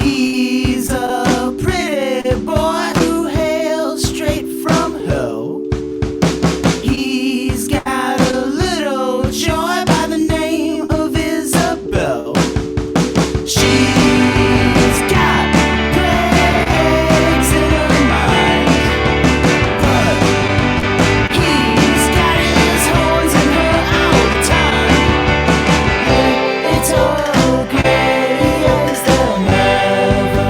He's a pretty boy who hails straight from hell. He's got a little joy by the name of Isabel. She's got plagues in her mind, but he's got his horns in her all the time. It's okay, as they'll never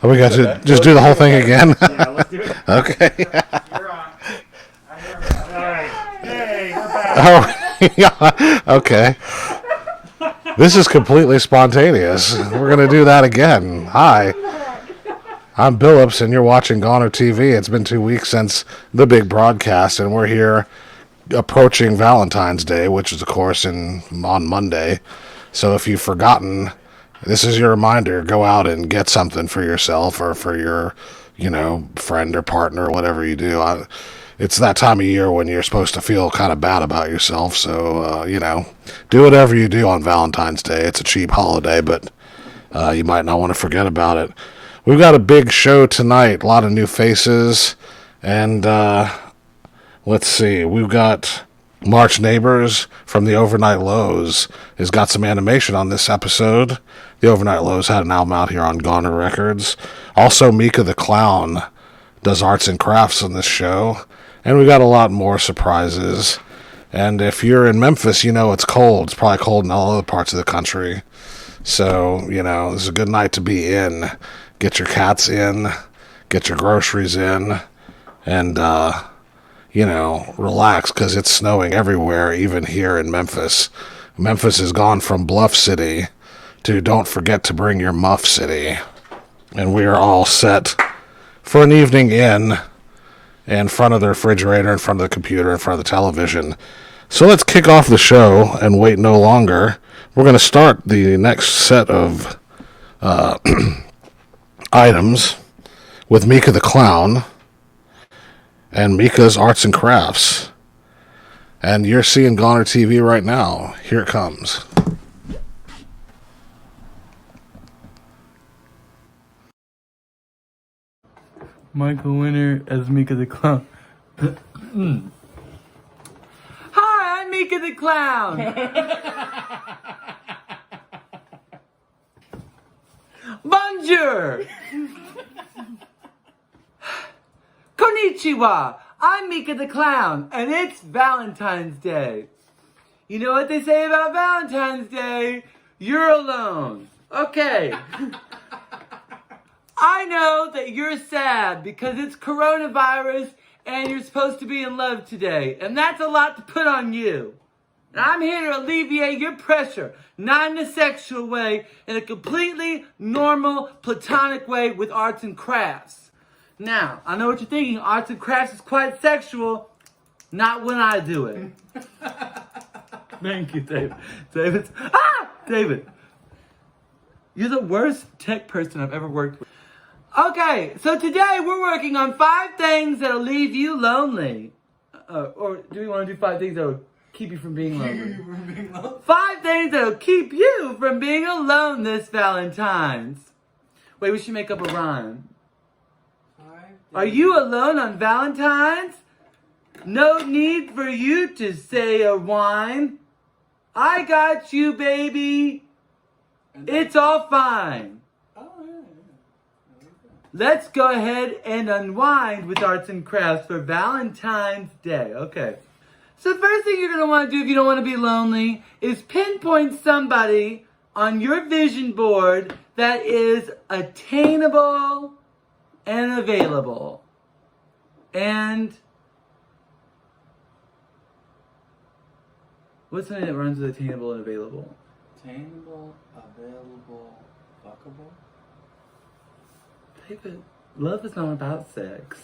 Oh, we got to just do the whole thing again? Yeah, let's do it. Okay. You're on. Alright. Hey, we're back. Oh, yeah. Okay. This is completely spontaneous. We're going to do that again. Hi. I'm Billups, and you're watching GonerTV. It's been 2 weeks since the big broadcast, and we're here approaching Valentine's Day, which is, of course, on Monday. So if you've forgotten, this is your reminder. Go out and get something for yourself or for your, friend or partner or whatever you do. It's that time of year when you're supposed to feel kind of bad about yourself. So, do whatever you do on Valentine's Day. It's a cheap holiday, but you might not want to forget about it. We've got a big show tonight. A lot of new faces. And let's see. We've got Marsh Nabors from the Overnight Lows has got some animation on this episode. The Overnight Lows had an album out here on Goner Records. Also, Meeka The Clown does arts and crafts on this show. And we got a lot more surprises. And if you're in Memphis, you know it's cold. It's probably cold in all other parts of the country. So, this is a good night to be in. Get your cats in. Get your groceries in. And, relax, because it's snowing everywhere, even here in Memphis. Memphis has gone from Bluff City to don't forget to bring your Muff City. And we are all set for an evening in front of the refrigerator, in front of the computer, in front of the television. So let's kick off the show and wait no longer. We're going to start the next set of items with Meeka the Clown and Meeka's Arts and Crafts. And you're seeing GonerTV right now. Here it comes. Michael Winner as Meeka the Clown. Hi, I'm Meeka the Clown. Bonjour. Konnichiwa. I'm Meeka the Clown, and it's Valentine's Day. You know what they say about Valentine's Day? You're alone. Okay. I know that you're sad because it's coronavirus and you're supposed to be in love today. And that's a lot to put on you. And I'm here to alleviate your pressure, not in a sexual way, in a completely normal, platonic way with arts and crafts. Now, I know what you're thinking. Arts and crafts is quite sexual. not when I do it. Thank you, David. David. You're the worst tech person I've ever worked with. Okay, so today we're working on 5 things that'll leave you lonely. Or do we want to do 5 things that'll keep you from being lonely? 5 things that'll keep you from being alone this Valentine's. Wait, we should make up a rhyme. Are you alone on Valentine's? No need for you to say a whine. I got you, baby. It's all fine. Let's go ahead and unwind with arts and crafts for Valentine's Day. Okay. So the first thing you're going to want to do if you don't want to be lonely is pinpoint somebody on your vision board that is attainable and available. And what's something that runs with attainable and available? Attainable, available, fuckable? David, love is not about sex.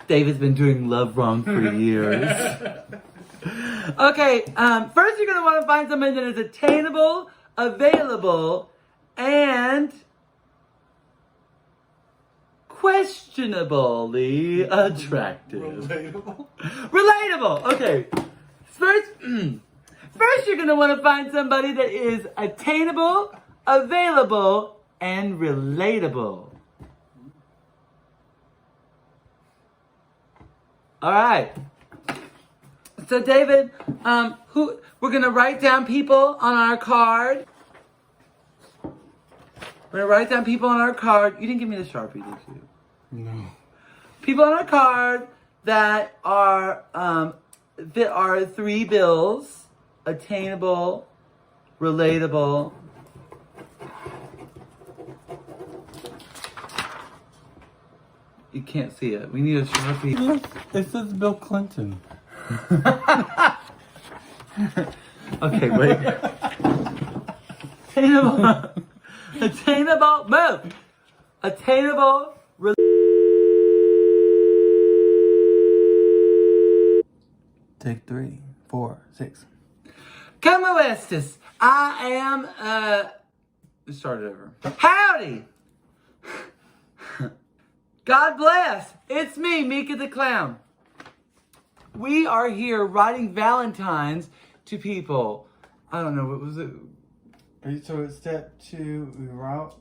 David's been doing love wrong for years. Okay, first you're going to want to find somebody that is attainable, available, and questionably attractive. Relatable. Okay. First you're going to want to find somebody that is attainable, available, and relatable. All right. So David, we're going to write down people on our card. We're going to write down people on our card. You didn't give me the Sharpie, did you? No. People on our card that are 3 bills: attainable, relatable, you can't see it. We need a Sharpie. Look, it says Bill Clinton. Okay, wait. Attainable, move. Attainable, Take 3, 4, 6. Como estes? I am, let's start it over. Howdy! God bless! It's me, Meeka the Clown. We are here writing Valentines to people. I don't know, what was it? So it's step 2, we route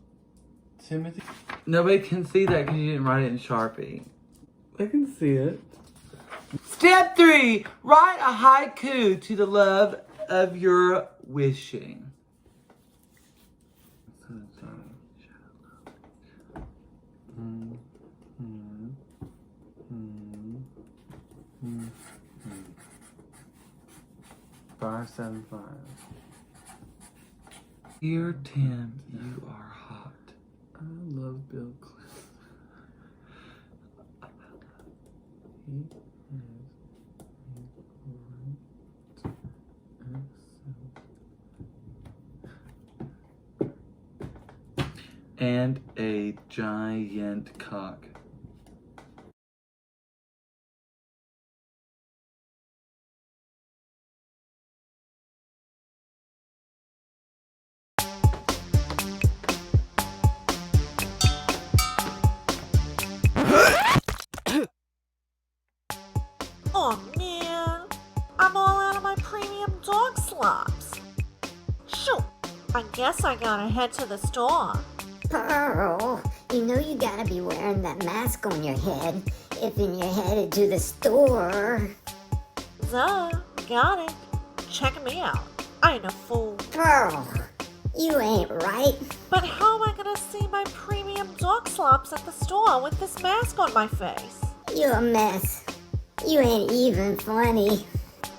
Timothy. Nobody can see that because you didn't write it in Sharpie. I can see it. Step 3, write a haiku to the love of your wishing. Five, 7, 5. Dear Tim, you are hot. I love Bill Clinton. And a giant cock. Oh man, I'm all out of my premium dog slops. Shoot, I guess I gotta head to the store. Pearl, you know you gotta be wearing that mask on your head if you're headed to the store. Duh, got it. Check me out. I ain't a fool. Pearl, you ain't right. But how am I gonna see my premium dog slops at the store with this mask on my face? You're a mess. You ain't even funny.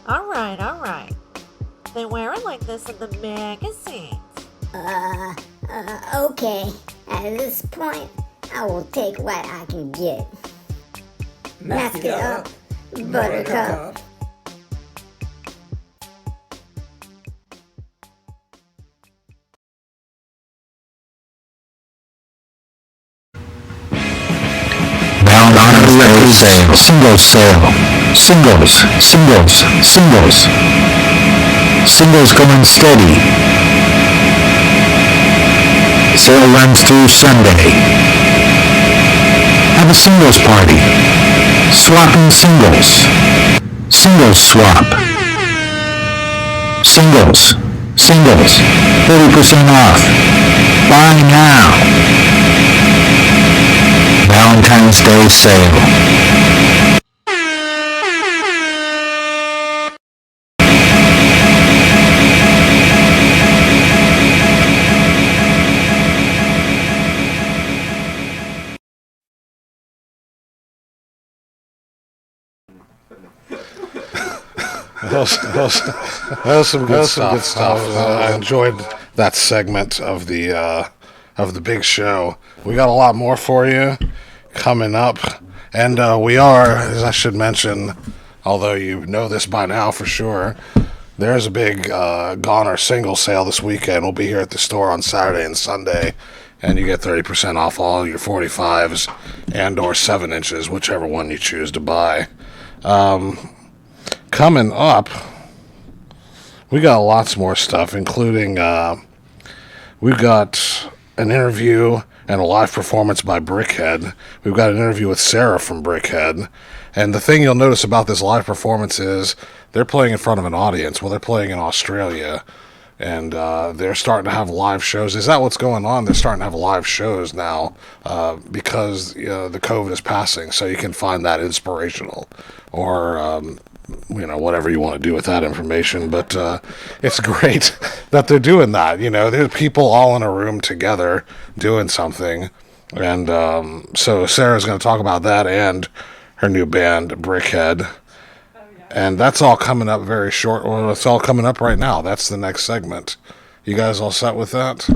Alright. They wear it like this in the magazines. Okay. At this point, I will take what I can get. Mask it up, Buttercup. Now Goner's ready sale, singles sale, singles, singles, singles. Singles going steady. Sale runs through Sunday. Have a singles party. Swapping singles. Singles swap. Singles. Singles. 30% off. Buy now. Valentine's Day sale. That was some good stuff. I enjoyed that segment of the big show. We got a lot more for you coming up, and we are, as I should mention, although you know this by now for sure, there's a big Goner single sale this weekend. We'll be here at the store on Saturday and Sunday, and you get 30% off all your 45s and or 7 inches, whichever one you choose to buy. Coming up, we got lots more stuff, including we've got an interview and a live performance by Brickhead. We've got an interview with Sarah from Brickhead. And the thing you'll notice about this live performance is they're playing in front of an audience. Well, they're playing in Australia, and they're starting to have live shows. Is that what's going on? They're starting to have live shows now because the COVID is passing, so you can find that inspirational or whatever you want to do with that information. But it's great that they're doing that. There's people all in a room together doing something. And so Sarah's going to talk about that and her new band, Brickhead. And that's all coming up very short. Well, it's all coming up right now. That's the next segment. You guys all set with that?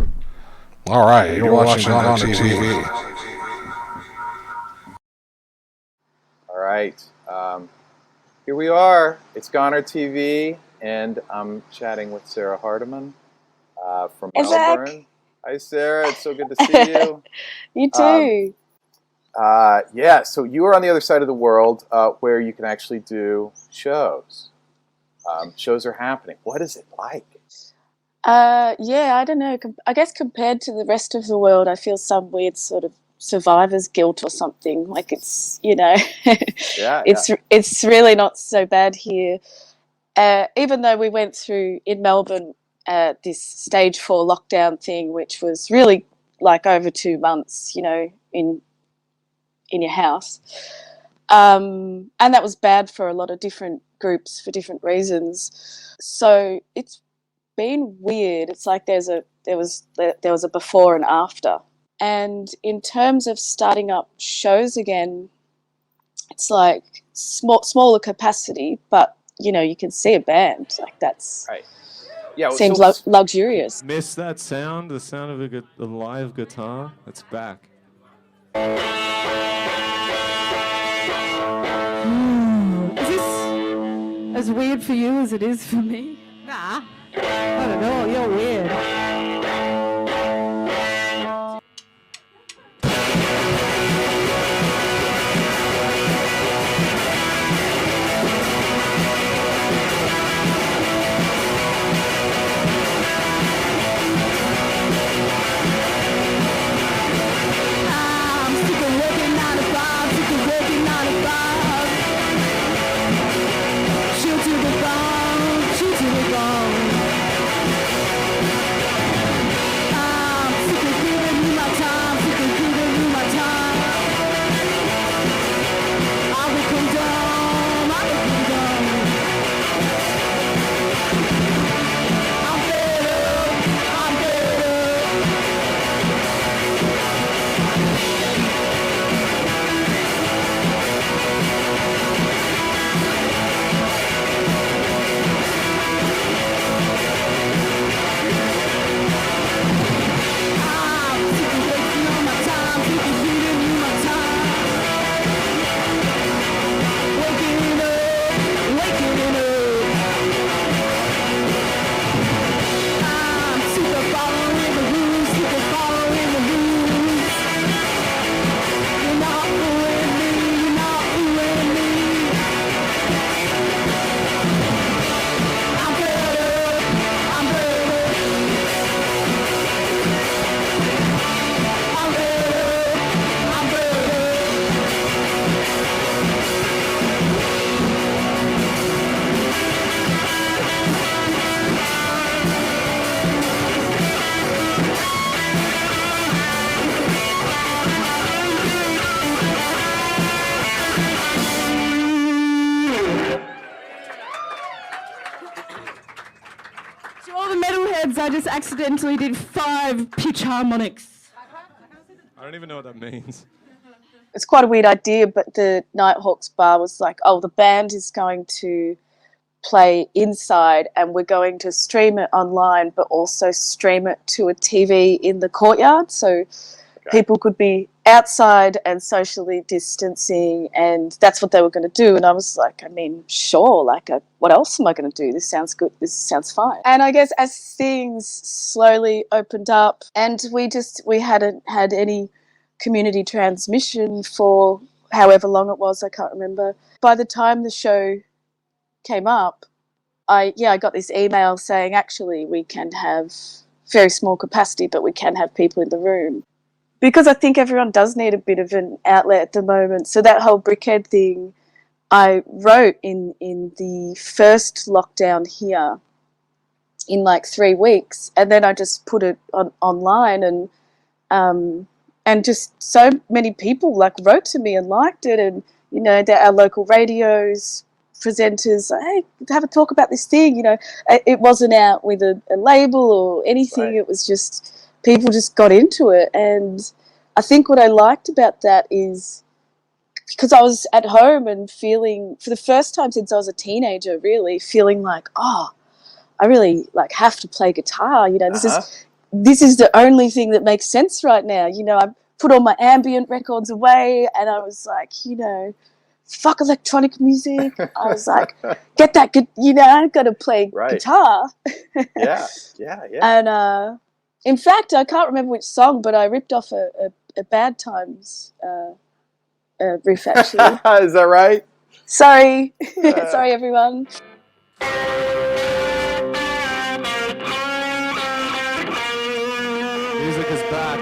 All right. You're watching GonerTV. All right. Here we are. It's GonerTV, and I'm chatting with Sarah Hardiman from Melbourne. Hi, Sarah. It's so good to see you. You too. Yeah, so you are on the other side of the world where you can actually do shows. Shows are happening. What is it like? Yeah, I don't know. I guess compared to the rest of the world, I feel some weird sort of survivor's guilt or something. Like it's, it's really not so bad here. Even though we went through in Melbourne this stage 4 lockdown thing, which was really like over 2 months, in your house. And that was bad for a lot of different groups for different reasons. So it's been weird. It's like there was a before and after. And in terms of starting up shows again, it's like smaller capacity, but you can see a band. Like that's right. Yeah, seems luxurious. Miss that sound? The sound of a live guitar? It's back. Is this as weird for you as it is for me? Nah. I don't know. You're weird. Brickheads, I just accidentally did 5 pitch harmonics. I don't even know what that means. It's quite a weird idea, but the Nighthawks bar was like, oh, the band is going to play inside and we're going to stream it online, but also stream it to a TV in the courtyard, so people could be outside and socially distancing, and that's what they were going to do. And I was like, I mean, sure, like, what else am I going to do? This sounds good. This sounds fine. And I guess as things slowly opened up and we hadn't had any community transmission for however long it was, I can't remember. By the time the show came up, I got this email saying, actually, we can have very small capacity, but we can have people in the room. Because I think everyone does need a bit of an outlet at the moment. So that whole Brickhead thing, I wrote in the first lockdown here in like 3 weeks, and then I just put it online, and just so many people like wrote to me and liked it, and you know, our local radios, presenters, hey, have a talk about this thing. You know, it wasn't out with a label or anything. Right. It was just people just got into it, and I think what I liked about that is because I was at home and feeling, for the first time since I was a teenager, really feeling like, oh, I really like have to play guitar. You know, this is the only thing that makes sense right now. You know, I put all my ambient records away, and I was like, you know, fuck electronic music. I was like, get that good, you know, I got to play guitar. Yeah. And in fact, I can't remember which song, but I ripped off a Bad Times riff, actually. Is that right? Sorry. Sorry, everyone. Music is back.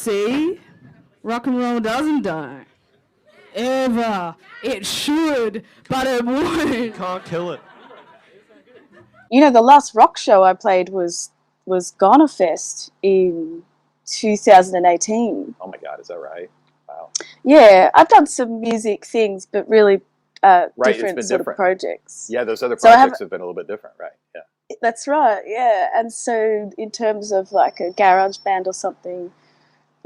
See? Rock and roll doesn't die. Ever. It should, but it won't. Can't kill it. You know, the last rock show I played was GONER Fest in 2018. Oh my God, is that right? Wow. Yeah, I've done some music things, but really different sort of projects. Yeah, those other projects have been a little bit different, right? Yeah. That's right, yeah. And so in terms of like a garage band or something,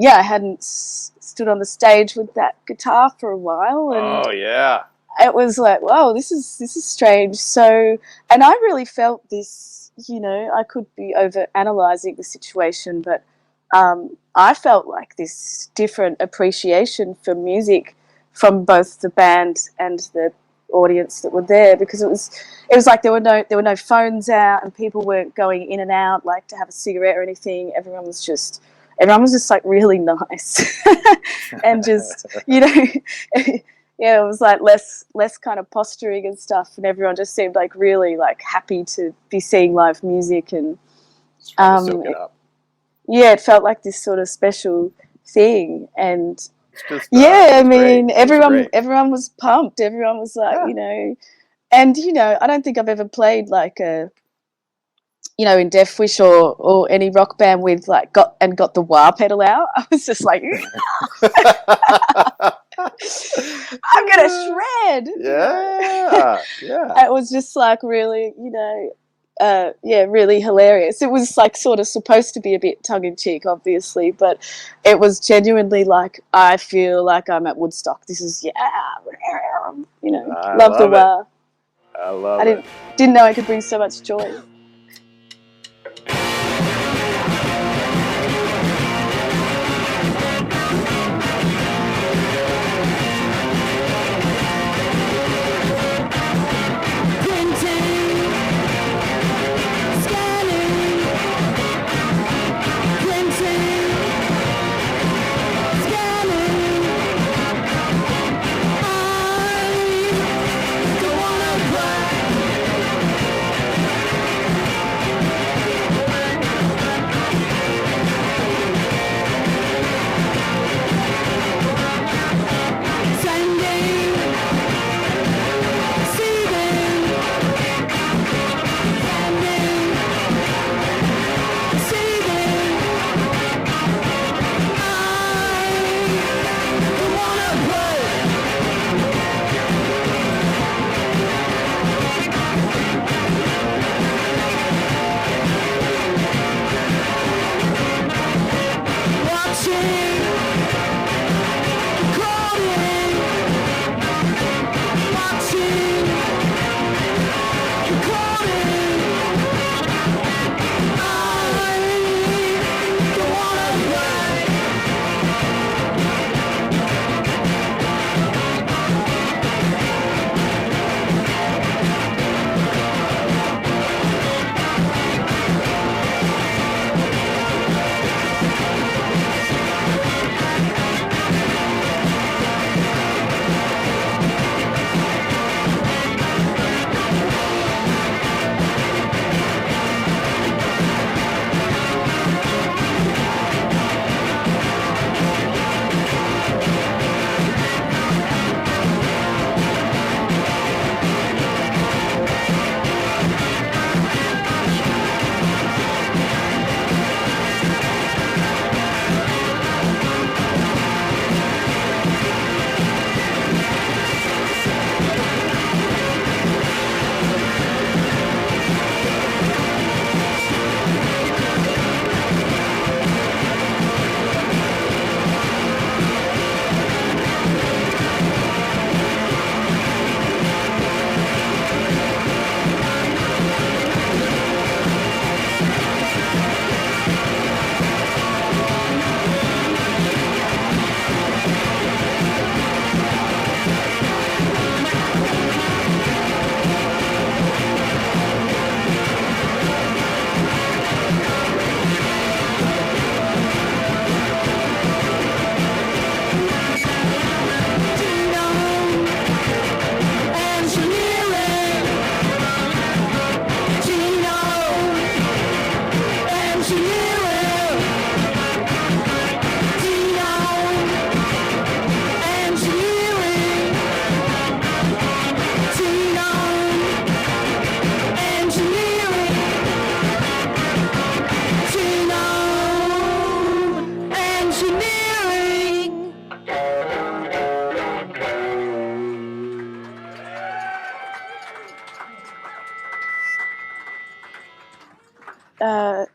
yeah, I hadn't stood on the stage with that guitar for a while. And oh, yeah. It was like, whoa, this is strange. So, and I really felt this, you know, I could be over-analysing the situation, but I felt like this different appreciation for music from both the band and the audience that were there, because it was like there were no phones out and people weren't going in and out like to have a cigarette or anything. Everyone was just everyone was just like really nice and just, you know, yeah, it was like less kind of posturing and stuff, and everyone just seemed like really like happy to be seeing live music, and Soak it up. yeah, it felt like this sort of special thing. And Just, yeah, I it's mean, great. It's great. everyone was pumped. Everyone was like, you know, and you know, I don't think I've ever played like a, you know, in Death Wish or any rock band with like got the wah pedal out. I was just like, I'm gonna shred. Yeah, yeah. It was just like really, you know, yeah, really hilarious. It was like sort of supposed to be a bit tongue in cheek, obviously, but it was genuinely like, I feel like I'm at Woodstock. This is, yeah, you know, love the wah. I love it. Didn't know I could bring so much joy.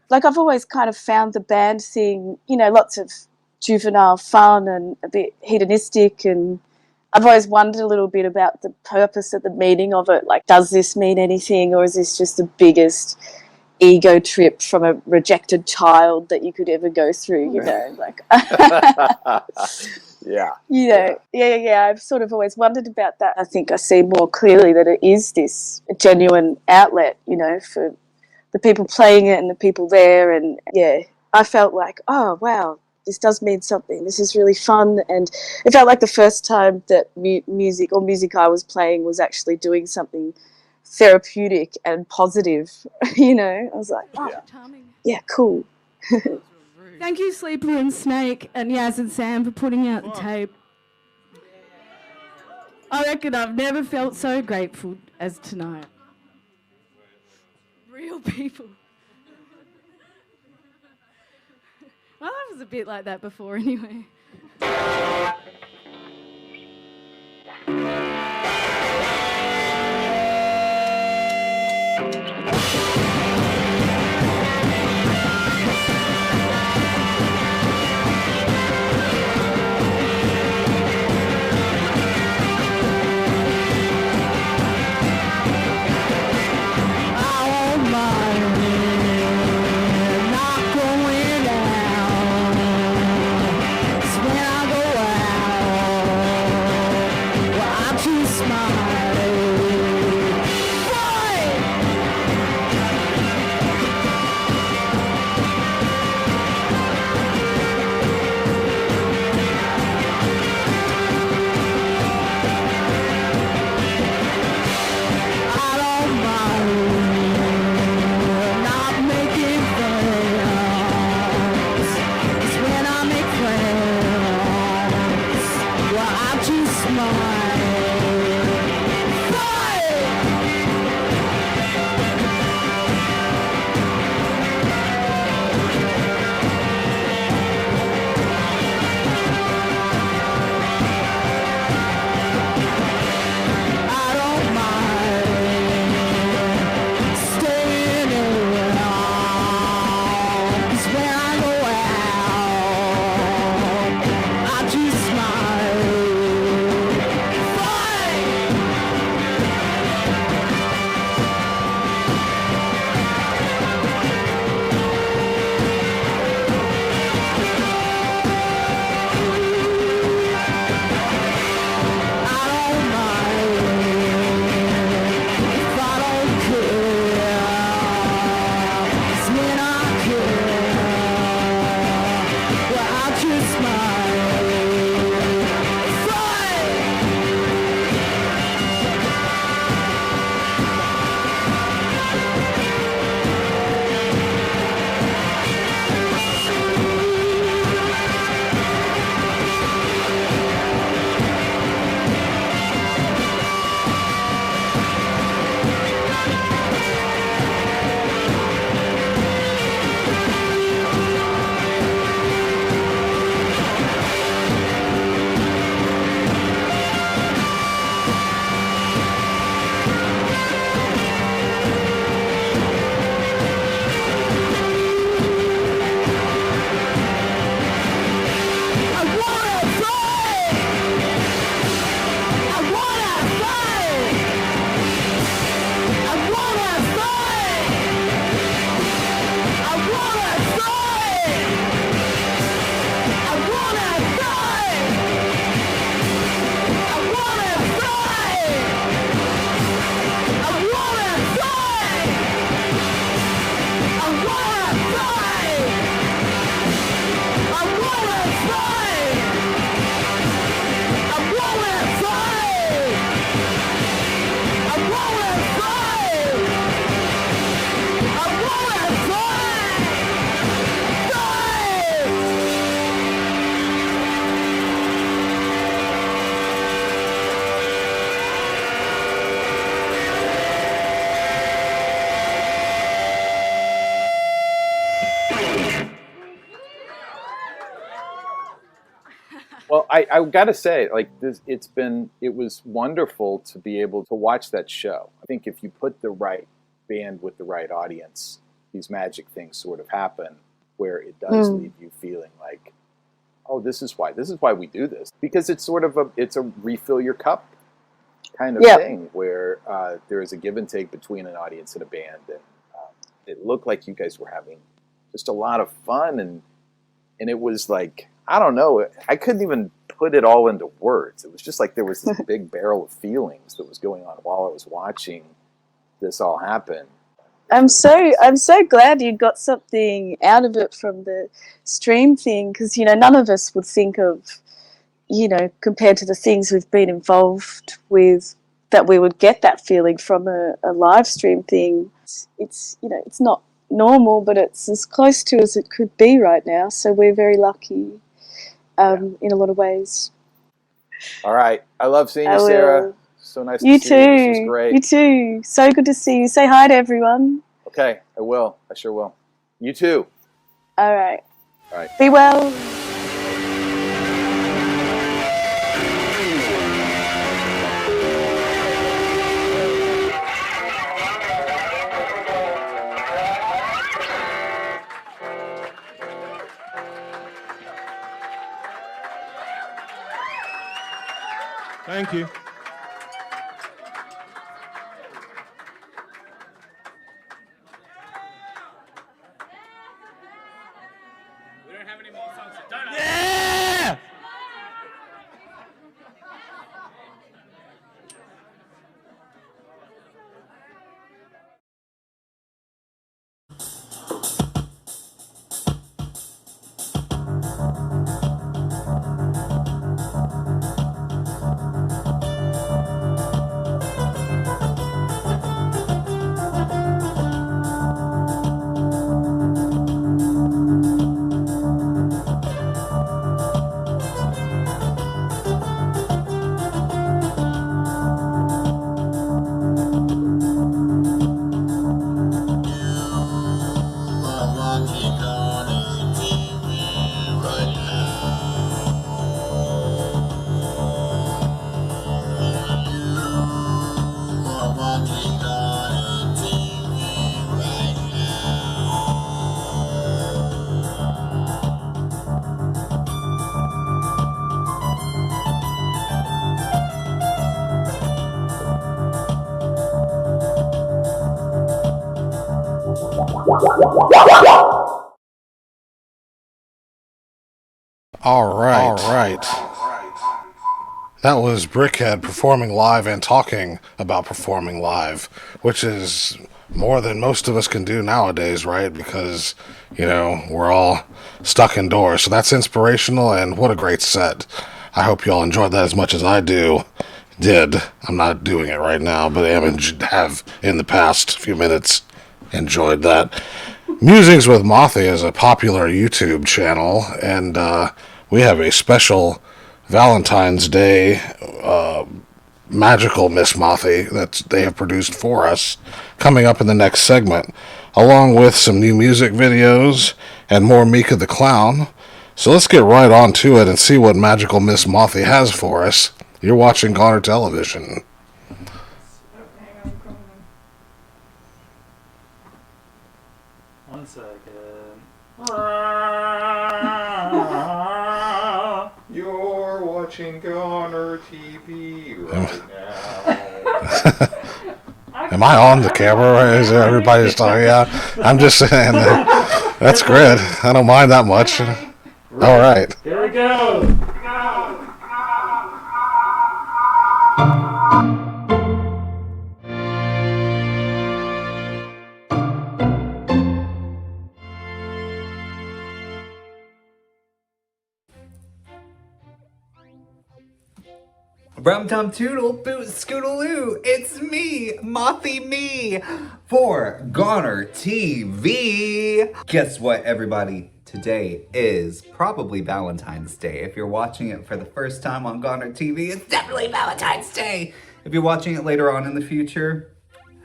Like I've always kind of found the band scene, you know, lots of juvenile fun and a bit hedonistic, and I've always wondered a little bit about the purpose of the meaning of it. Like, does this mean anything, or is this just the biggest ego trip from a rejected child that you could ever go through, you know, like yeah. You know, yeah. I've sort of always wondered about that. I think I see more clearly that it is this genuine outlet, you know, for the people playing it and the people there, and yeah, I felt like, oh, wow, this does mean something. This is really fun. And it felt like the first time that music I was playing was actually doing something therapeutic and positive. You know, I was like, oh, yeah, cool. Thank you, Sleeper and Snake and Yaz and Sam, for putting out the tape. I reckon I've never felt so grateful as tonight. Real people. My life was a bit like that before anyway. Well, I got to say, like this, it was wonderful to be able to watch that show. I think if you put the right band with the right audience, these magic things sort of happen where it does leave you feeling like, oh, this is why we do this, because it's sort of it's a refill your cup kind of thing where there is a give and take between an audience and a band, and it looked like you guys were having just a lot of fun, and it was like, I don't know, I couldn't even put it all into words. It was just like there was this big barrel of feelings that was going on while I was watching this all happen. I'm so glad you got something out of it from the stream thing, because none of us would think of, compared to the things we've been involved with, that we would get that feeling from a live stream thing. It's it's not normal, but it's as close to as it could be right now. So we're very lucky, in a lot of ways. All right. I love seeing you, Sarah. So nice to see you. This was great. You too. So good to see you. Say hi to everyone. Okay, I will. I sure will. You too. All right. All right. Be well. Thank you. We don't have any more songs. Yeah! All right. That was Brickhead performing live and talking about performing live, which is more than most of us can do nowadays, right? Because, we're all stuck indoors. So that's inspirational, and what a great set. I hope you all enjoyed that as much as I did. I'm not doing it right now, but I have in the past few minutes enjoyed that. Musings with Mothie is a popular YouTube channel, and we have a special Valentine's Day magical Miss Mothie that they have produced for us coming up in the next segment, along with some new music videos and more Meeka the Clown. So let's get right on to it and see what magical Miss Mothie has for us. You're watching Goner Television. One second. You're watching Goner TV right now. Am I on the camera? Is everybody just talking? Yeah, I'm just saying that. That's great. I don't mind that much. All right. Here we go. Rum tum toodle boot scootaloo, it's me, Mothie me, for Goner TV. Guess what, everybody? Today is probably Valentine's Day. If you're watching it for the first time on Goner TV, it's definitely Valentine's Day. If you're watching it later on in the future,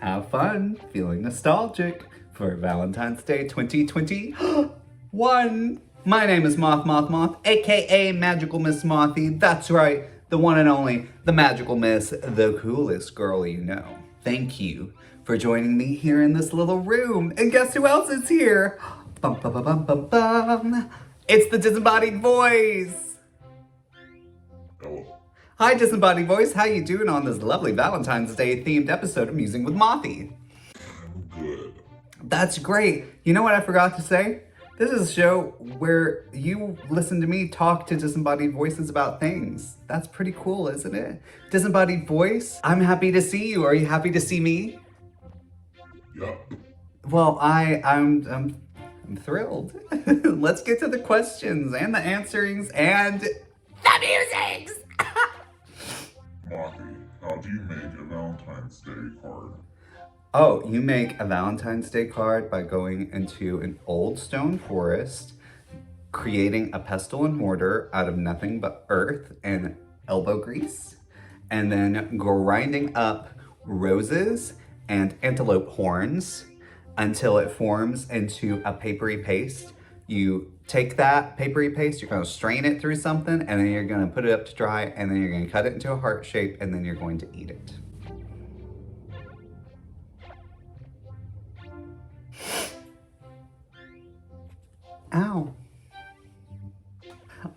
have fun feeling nostalgic for Valentine's Day 2021. My name is Moth, aka Magical Miss Mothie. That's right. The one and only, the magical miss, the coolest girl you know. Thank you for joining me here in this little room. And guess who else is here? Bum, bum, bum, bum, bum, bum. It's the disembodied voice. Hi, disembodied voice. How you doing on this lovely Valentine's Day themed episode of Musing with Mothie? Good. That's great. You know what I forgot to say? This is a show where you listen to me talk to disembodied voices about things. That's pretty cool, isn't it? Disembodied voice, I'm happy to see you. Are you happy to see me? Yeah. Well, I'm thrilled. Let's get to the questions and the answerings and the musings. Mothie, how do you make a Valentine's Day card? Oh, you make a Valentine's Day card by going into an old stone forest, creating a pestle and mortar out of nothing but earth and elbow grease, and then grinding up roses and antelope horns until it forms into a papery paste. You take that papery paste, you're gonna strain it through something, and then you're gonna put it up to dry, and then you're gonna cut it into a heart shape, and then you're going to eat it. Ow.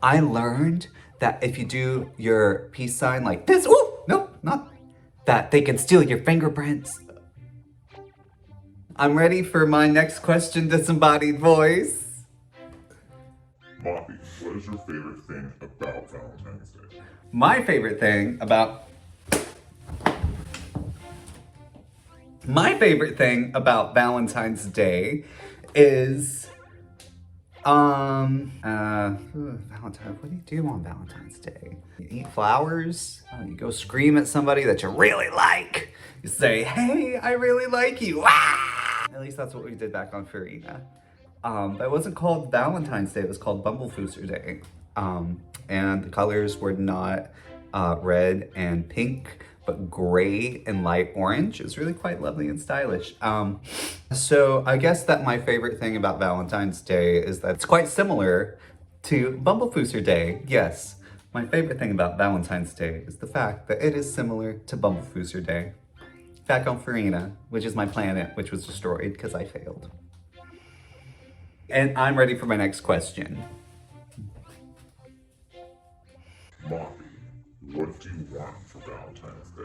I learned that if you do your peace sign like this, ooh, no, not that, they can steal your fingerprints. I'm ready for my next question, disembodied voice. Mothie, what is your favorite thing about Valentine's Day? My favorite thing about Valentine's Day is Valentine, what do you do on Valentine's Day? You eat flowers, you go scream at somebody that you really like. You say, hey, I really like you. Ah! At least that's what we did back on Farina. But it wasn't called Valentine's Day, it was called Bumblefooser Day. And the colors were not red and pink, but gray and light orange. It was really quite lovely and stylish. So I guess that my favorite thing about Valentine's Day is that it's quite similar to Bumblefooser Day. Yes, my favorite thing about Valentine's Day is the fact that it is similar to Bumblefooser Day. Back on Farina, which is my planet, which was destroyed because I failed. And I'm ready for my next question. Mothie, what do you want for Valentine's Day?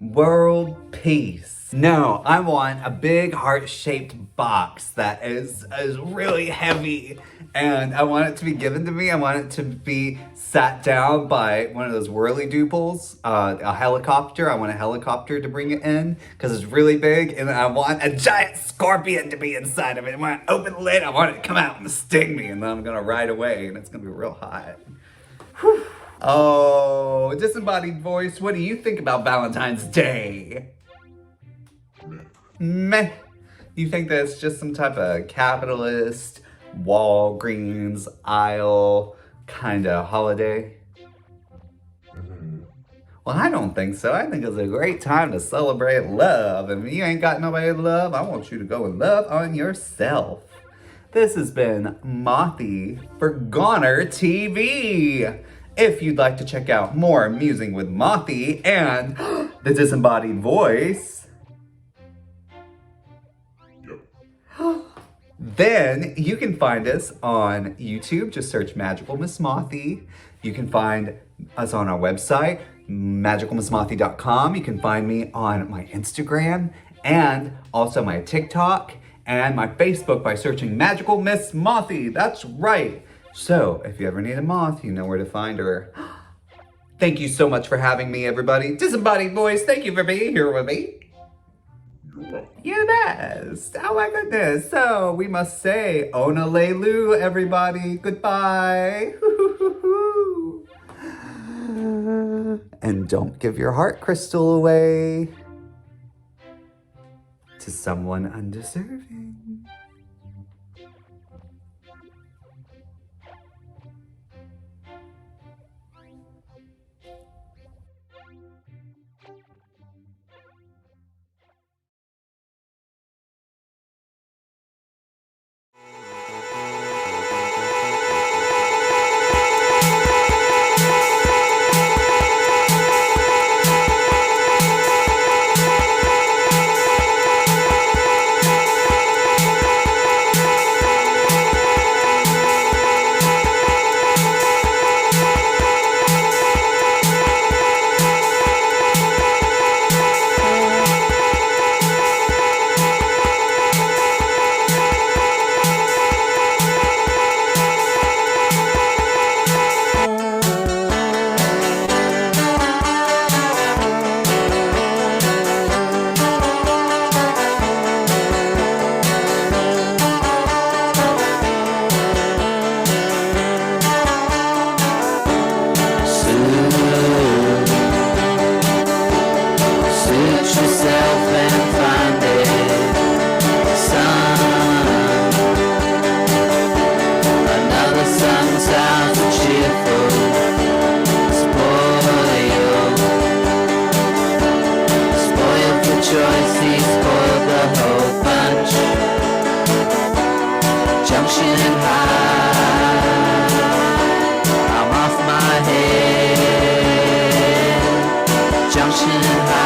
World peace. No, I want a big heart-shaped box that is really heavy, and I want it to be given to me. I want it to be sat down by one of those whirly-dooples, a helicopter. I want a helicopter to bring it in because it's really big, and I want a giant scorpion to be inside of it. And when I open the lid, I want it to come out and sting me, and then I'm gonna ride away, and it's gonna be real hot. Whew. Oh, disembodied voice, what do you think about Valentine's Day? Meh. You think that it's just some type of capitalist, Walgreens aisle kind of holiday? Well, I don't think so. I think it's a great time to celebrate love. And if you ain't got nobody to love, I want you to go and love on yourself. This has been Mothie for GonerTV. If you'd like to check out more Musing with Mothie and the disembodied voice, then you can find us on YouTube. Just search Magical Miss Mothie. You can find us on our website, magicalmissmothie.com. You can find me on my Instagram and also my TikTok and my Facebook by searching Magical Miss Mothie. That's right. So, if you ever need a moth, you know where to find her. Thank you so much for having me, everybody. Disembodied voice, thank you for being here with me. You're the best. Oh my goodness. So, we must say, Ona Lelu, everybody. Goodbye. And don't give your heart crystal away to someone undeserving. Junction high, I'm off my head. Junction high.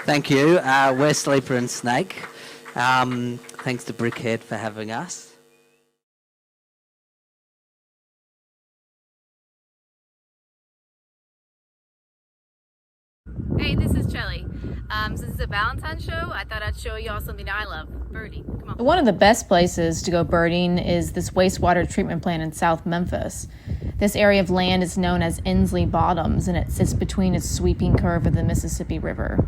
Thank you. We're Sleeper and Snake. Thanks to Brickhead for having us. Hey, this is Chellie. Since it's a Valentine's show, I thought I'd show y'all something I love, birding. Come on. One of the best places to go birding is this wastewater treatment plant in South Memphis. This area of land is known as Inslee Bottoms, and it sits between a sweeping curve of the Mississippi River.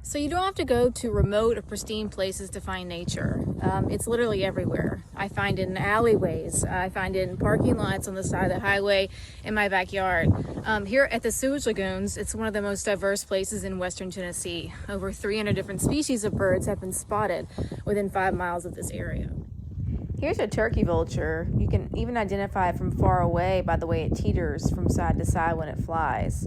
So you don't have to go to remote or pristine places to find nature. It's literally everywhere. I find it in alleyways. I find it in parking lots on the side of the highway, in my backyard. Here at the Sewage Lagoons, it's one of the most diverse places in western Tennessee. Over 300 different species of birds have been spotted within 5 miles of this area. Here's a turkey vulture. You can even identify it from far away by the way it teeters from side to side when it flies.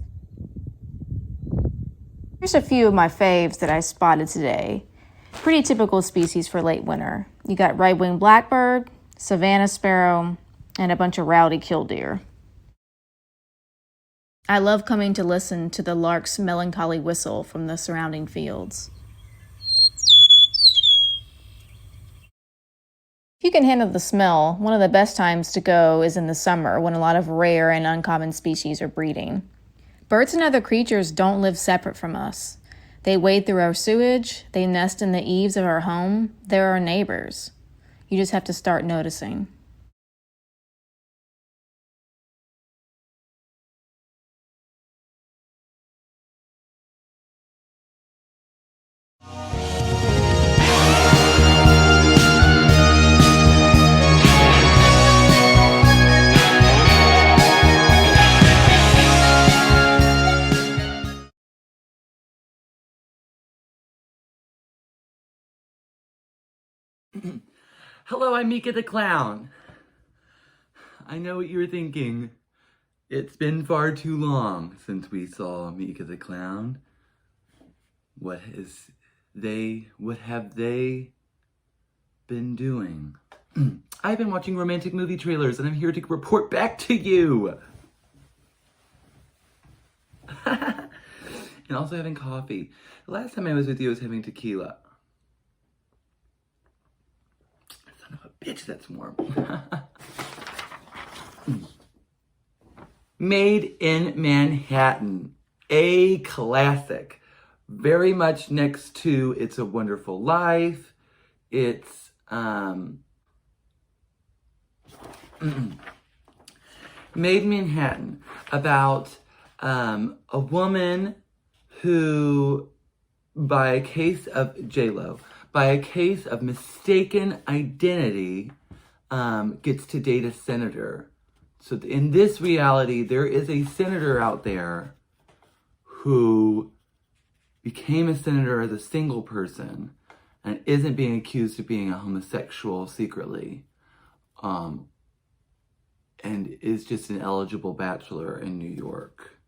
Here's a few of my faves that I spotted today. Pretty typical species for late winter. You got right-winged blackbird, Savannah sparrow, and a bunch of rowdy killdeer. I love coming to listen to the lark's melancholy whistle from the surrounding fields. If you can handle the smell, one of the best times to go is in the summer when a lot of rare and uncommon species are breeding. Birds and other creatures don't live separate from us. They wade through our sewage, they nest in the eaves of our home, they're our neighbors. You just have to start noticing. Hello, I'm Meeka the Clown. I know what you were thinking. It's been far too long since we saw Meeka the Clown. What have they been doing? I've been watching romantic movie trailers and I'm here to report back to you. And also having coffee. The last time I was with you I was having tequila. Son of a bitch, that's warm. Made in Manhattan. A classic. Very much next to It's a Wonderful Life. It's, Made in Manhattan. About a woman who by a case of J-Lo, by a case of mistaken identity, gets to date a senator. So in this reality, there is a senator out there who became a senator as a single person and isn't being accused of being a homosexual secretly, and is just an eligible bachelor in New York.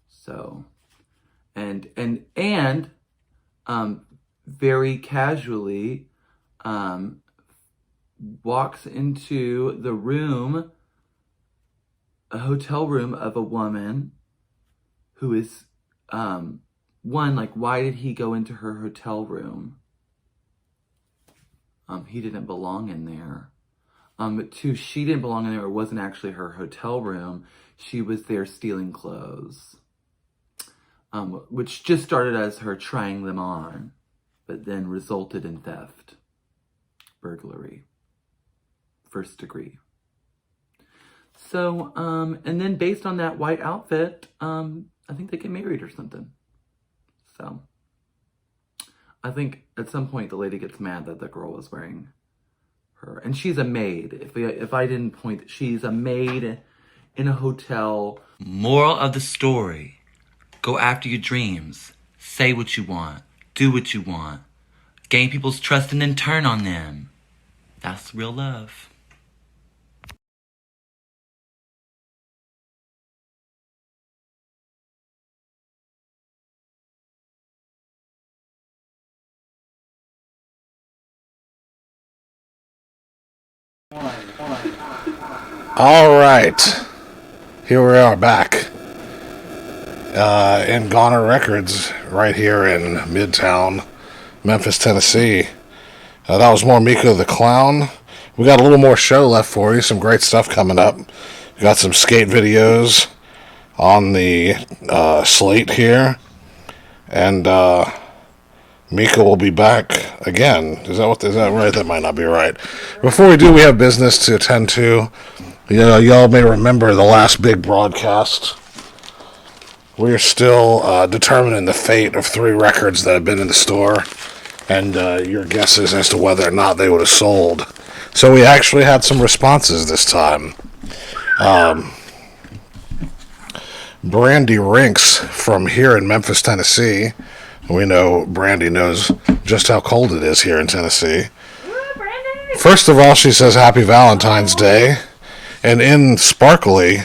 So, and very casually, walks into the room, a hotel room of a woman who is, one, like, why did he go into her hotel room? He didn't belong in there. But two, she didn't belong in there. It wasn't actually her hotel room. She was there stealing clothes. Which just started as her trying them on, but then resulted in theft, burglary, first degree. So, and then based on that white outfit, I think they get married or something. So, I think at some point the lady gets mad that the girl was wearing her, and she's a maid. If I didn't point, she's a maid in a hotel. Moral of the story. Go after your dreams. Say what you want. Do what you want. Gain people's trust and then turn on them. That's real love. All right. Here we are back. In Goner Records, right here in Midtown, Memphis, Tennessee. That was more Meeka the Clown. We got a little more show left for you. Some great stuff coming up. We got some skate videos on the slate here. And Meeka will be back again. Is that right? That might not be right. Before we do, we have business to attend to. Y'all may remember the last big broadcast. We're still determining the fate of 3 records that have been in the store, and your guesses as to whether or not they would have sold. So we actually had some responses this time. Brandy Rinks from here in Memphis, Tennessee. We know Brandy knows just how cold it is here in Tennessee. First of all, she says Happy Valentine's Day. And in Sparkly,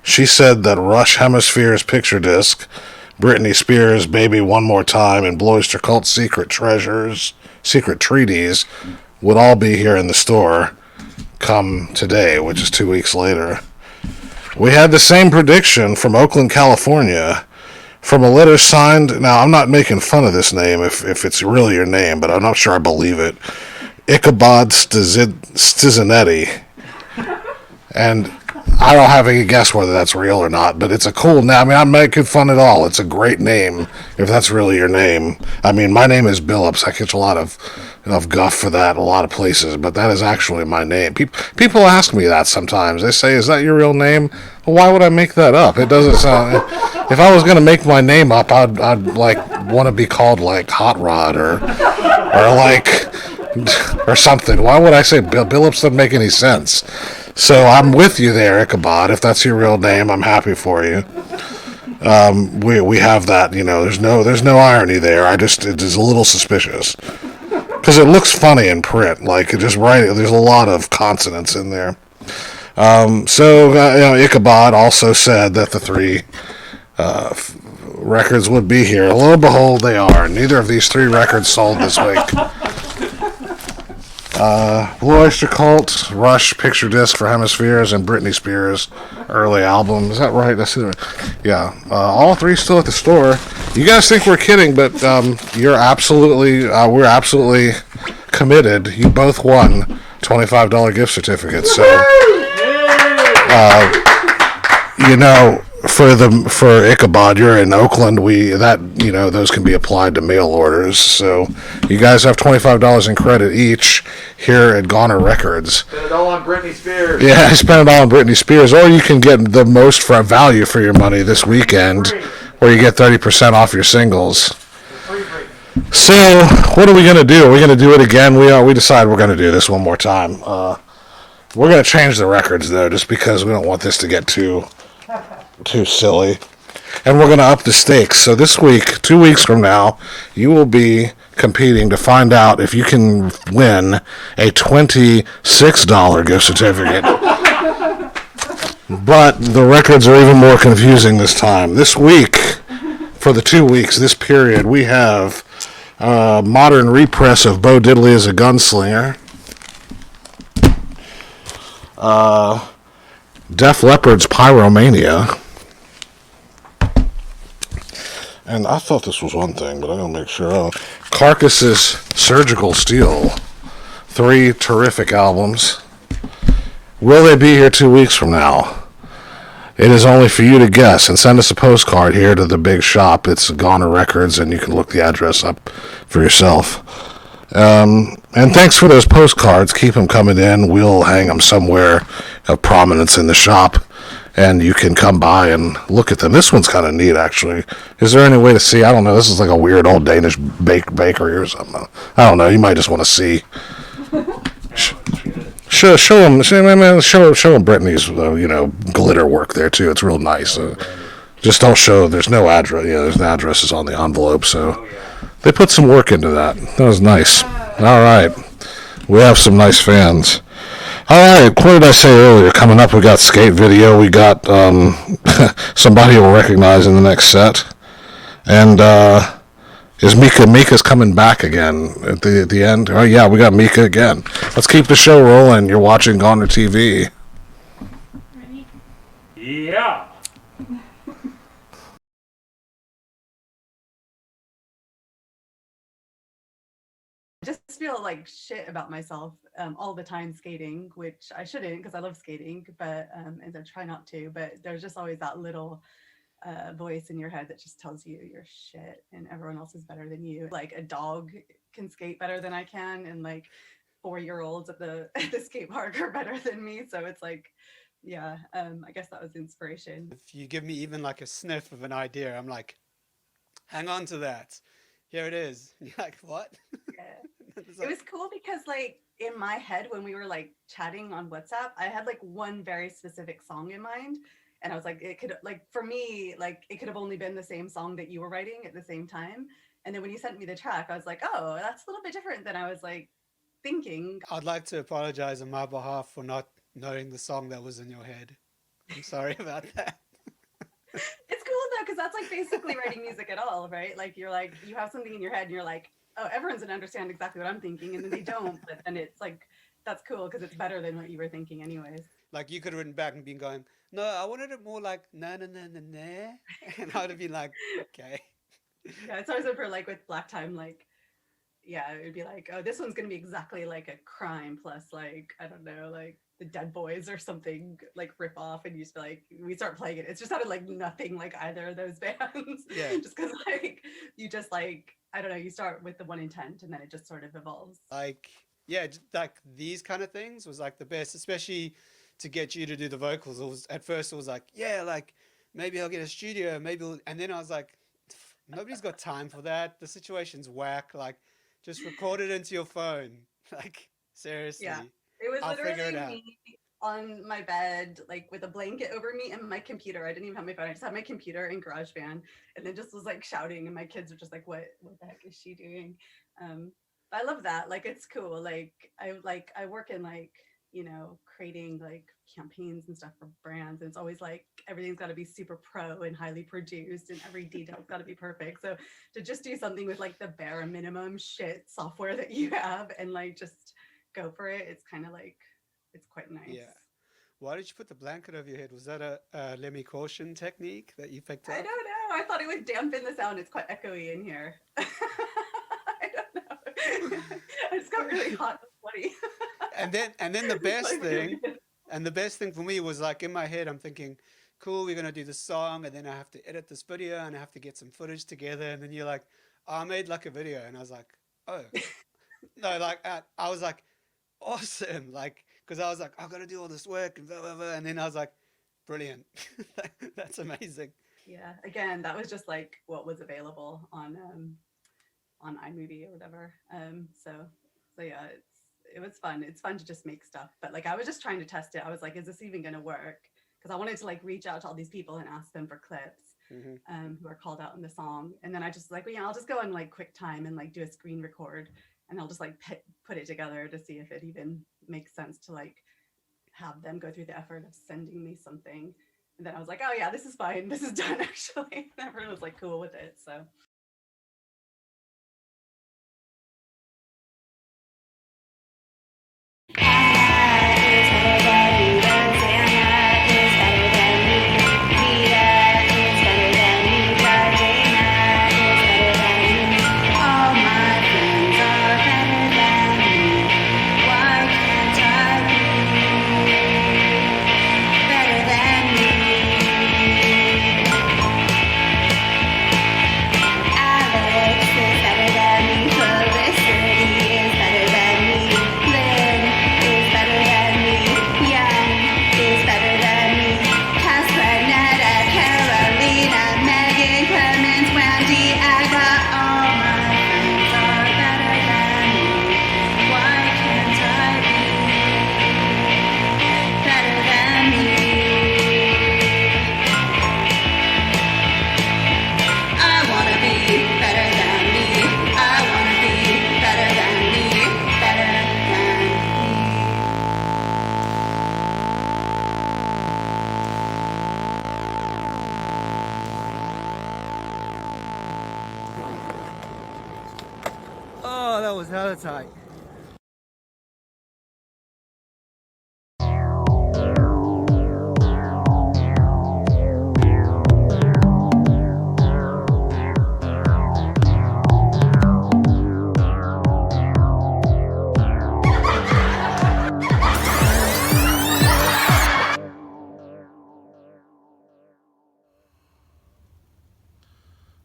she said that Rush Hemisphere's Picture Disc, Britney Spears' Baby One More Time, and Bloister Cult's Secret Treaties would all be here in the store come today, which is 2 weeks later. We had the same prediction from Oakland, California, from a letter signed, now I'm not making fun of this name if it's really your name, but I'm not sure I believe it, Ichabod Stizanetti. And I don't have any guess whether that's real or not, but it's a cool name. I mean, I'm making fun at all. It's a great name, if that's really your name. I mean, my name is Billups. I catch a lot of guff for that in a lot of places, but that is actually my name. People ask me that sometimes. They say, is that your real name? Well, why would I make that up? It doesn't sound... If I was going to make my name up, I'd like, want to be called, like, Hot Rod or like... or something. Why would I say Billups? Doesn't make any sense. So I'm with you there, Ichabod. If that's your real name, I'm happy for you. We have that. There's no irony there. It is a little suspicious because it looks funny in print. Like, it just there's a lot of consonants in there. Ichabod also said that the 3 records would be here. Lo and behold, they are. Neither of these 3 records sold this week. Blue Oyster Cult, Rush Picture Disc for Hemispheres, and Britney Spears' early album. Is that right? That's it. Yeah. All 3 still at the store. You guys think we're kidding, but we're absolutely committed. You both won $25 gift certificates. So, for Ichabod, you're in Oakland. Those can be applied to mail orders. So you guys have $25 in credit each here at Goner Records. Spend it all on Britney Spears. Yeah, spend it all on Britney Spears, or you can get the most for value for your money this weekend, where you get 30% off your singles. So, what are we going to do? Are we going to do it again? We decide we're going to do this one more time. We're going to change the records, though, just because we don't want this to get too silly. And we're going to up the stakes. So this week, 2 weeks from now, you will be competing to find out if you can win a $26 gift certificate. But the records are even more confusing this time. This week, for the 2 weeks, this period, we have modern repress of Bo Diddley as a gunslinger. Def Leppard's Pyromania. And I thought this was one thing, but I'm going to make sure. Carcass's Surgical Steel. 3 terrific albums. Will they be here 2 weeks from now? It is only for you to guess, and send us a postcard here to the big shop. It's Goner Records, and you can look the address up for yourself. And thanks for those postcards. Keep them coming in. We'll hang them somewhere of prominence in the shop, and you can come by and look at them. This one's kind of neat, actually. Is there any way to see? I don't know. This is like a weird old Danish bakery or something. I don't know. You might just want to see. Show them Brittany's glitter work there too. It's real nice. Just don't show. There's no address. Yeah, there's no addresses on the envelope, so they put some work into that. That was nice. All right, we have some nice fans. All right, what did I say earlier? Coming up, we got skate video. We got somebody you'll recognize in the next set, and is Meeka's coming back again at the end? Oh yeah, we got Meeka again. Let's keep the show rolling. You're watching GonerTV. Yeah. I just feel like shit about myself all the time skating, which I shouldn't because I love skating, but and I try not to. But there's just always that little voice in your head that just tells you you're shit and everyone else is better than you. Like a dog can skate better than I can, and like 4-year-olds at the skate park are better than me. So it's like, yeah, I guess that was inspiration. If you give me even like a sniff of an idea, I'm like, hang on to that. Here it is. And you're like, what? Yeah. It was cool because like in my head when we were like chatting on WhatsApp, I had like one very specific song in mind. And I was like, it could, like, for me, like, it could have only been the same song that you were writing at the same time. And then when you sent me the track, I was like, oh, that's a little bit different than I was, like, thinking. I'd like to apologize on my behalf for not knowing the song that was in your head. I'm sorry about that. It's cool, though, because that's, like, basically writing music at all, right? Like, you're like, you have something in your head, and you're like, oh, everyone's going to understand exactly what I'm thinking, and then they don't. But then it's, like, that's cool, because it's better than what you were thinking anyways. Like, you could have written back and been going, no, I wanted it more like na na na na na, and I would have been like, okay. Yeah, it's always for like with Black Time, like, yeah, it would be like, oh, this one's gonna be exactly like a crime plus like, I don't know, like the Dead Boys or something, like rip off, and you just be like, we start playing it. It's just sounded like nothing like either of those bands. Yeah. Just because like you just like, I don't know, you start with the one intent and then it just sort of evolves. Like, yeah, like these kind of things was like the best, especially to get you to do the vocals. It was at first it was like, yeah, like maybe I'll get a studio, and then I was like, nobody's got time for that. The situation's whack. Like, just record it into your phone. Like, seriously. Yeah, it was I'll figure literally it out. me on my bed, like with a blanket over me and my computer. I didn't even have my phone. I just had my computer in GarageBand, and then just was like shouting, and my kids were just like, "What the heck is she doing?" I love that. Like, it's cool. Like I work in like, you know, creating like campaigns and stuff for brands, and it's always like everything's got to be super pro and highly produced and every detail's got to be perfect. So to just do something with like the bare minimum shit software that you have and like just go for it, it's kind of like, it's quite nice. Yeah. Why did you put the blanket over your head? Was that a Lemmy Caution technique that you picked up? I don't know. I thought it would dampen the sound. It's quite echoey in here. I don't know. I just got really hot and sweaty. And then the best thing for me was like in my head, I'm thinking, cool, we're going to do the song, and then I have to edit this video and I have to get some footage together. And then you're like, oh, I made like a video. And I was like, oh, no, like I was like, awesome. Like, because I was like, I've got to do all this work and blah, blah, blah. And then I was like, brilliant. That's amazing. Yeah. Again, that was just like what was available on on iMovie or whatever. So yeah, it was fun. It's fun to just make stuff. But like I was just trying to test it. I was like, is this even gonna work? Because I wanted to like reach out to all these people and ask them for clips who are called out in the song. And then I just like, well, yeah, I'll just go on like QuickTime and like do a screen record, and I'll just like put it together to see if it even makes sense to like have them go through the effort of sending me something. And then I was like, oh yeah, this is fine. This is done actually. And everyone was like cool with it. So. Oh, that was hella tight.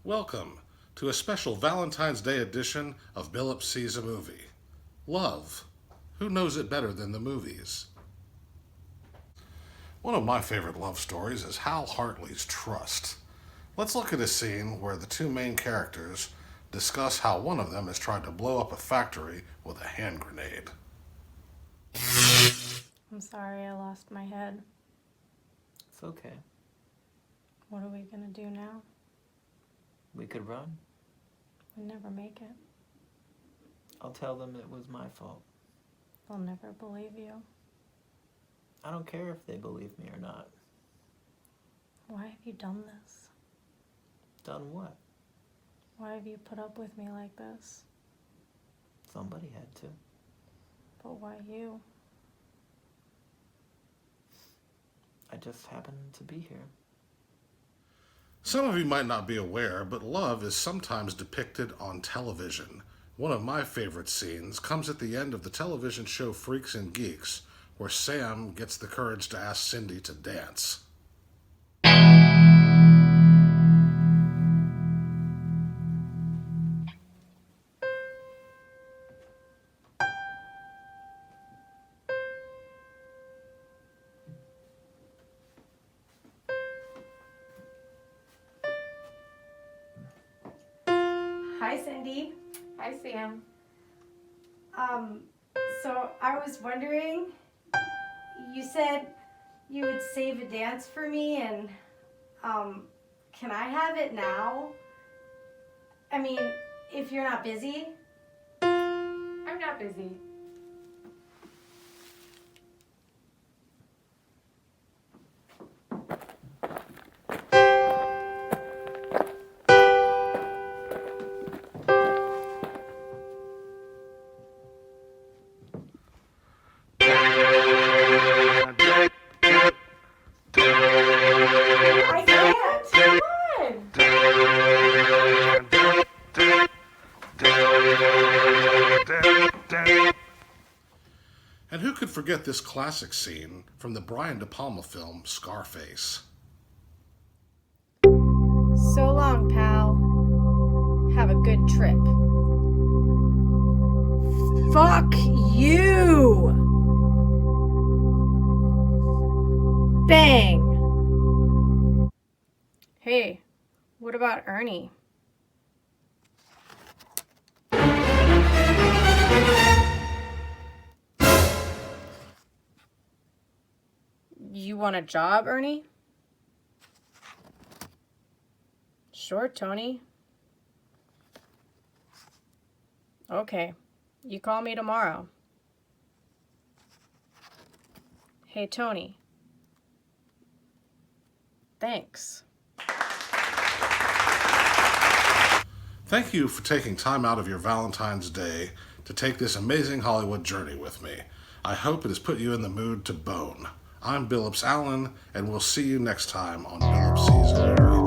Welcome to a special Valentine's Day edition of Billups Sees a Movie. Love. Who knows it better than the movies? One of my favorite love stories is Hal Hartley's Trust. Let's look at a scene where the two main characters discuss how one of them has tried to blow up a factory with a hand grenade. I'm sorry, I lost my head. It's okay. What are we gonna do now? We could run. We never make it. I'll tell them it was my fault. They'll never believe you. I don't care if they believe me or not. Why have you done this? Done what? Why have you put up with me like this? Somebody had to. But why you? I just happened to be here. Some of you might not be aware, but love is sometimes depicted on television. One of my favorite scenes comes at the end of the television show Freaks and Geeks, where Sam gets the courage to ask Cindy to dance. Hi, Cindy. Hi, Sam. So I was wondering, you said you would save a dance for me, and can I have it now? I mean, if you're not busy. I'm not busy. And who could forget this classic scene from the Brian De Palma film Scarface? So long, pal. Have a good trip. Fuck you! Bang! Hey, what about Ernie? You want a job, Ernie? Sure, Tony. Okay. You call me tomorrow. Hey, Tony. Thanks. Thank you for taking time out of your Valentine's Day to take this amazing Hollywood journey with me. I hope it has put you in the mood to bone. I'm Billups Allen, and we'll see you next time on Billups Season 3.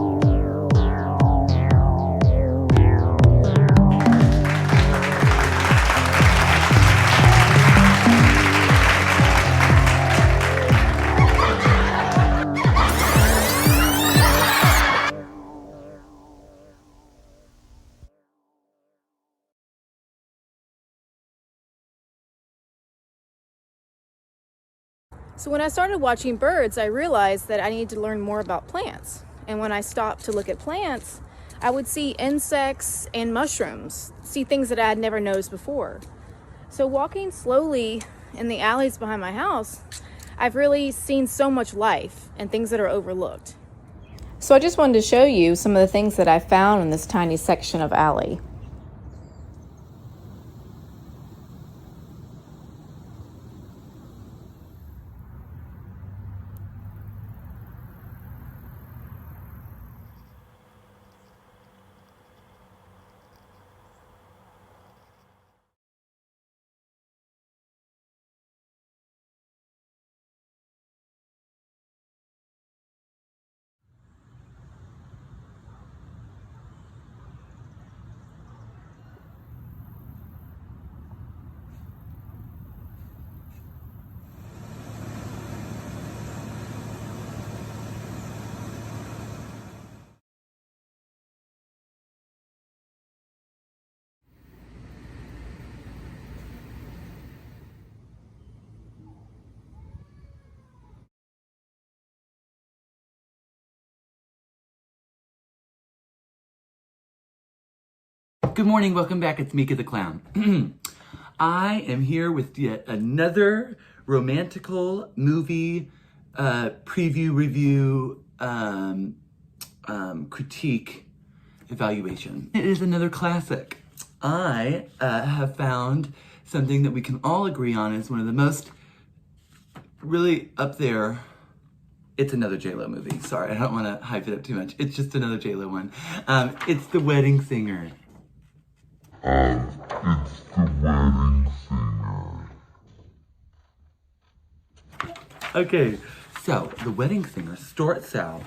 So when I started watching birds, I realized that I needed to learn more about plants. And when I stopped to look at plants, I would see insects and mushrooms, see things that I had never noticed before. So walking slowly in the alleys behind my house, I've really seen so much life and things that are overlooked. So I just wanted to show you some of the things that I found in this tiny section of alley. Good morning, welcome back. It's Meeka the Clown. I am here with yet another romantical movie preview, review, critique, evaluation. It is another classic. I have found something that we can all agree on is one of the most really up there. It's another J-Lo movie. Sorry, I don't want to hype it up too much. It's just another J-Lo one. It's The Wedding Singer. It's The Wedding Singer. Okay, so The Wedding Singer starts out,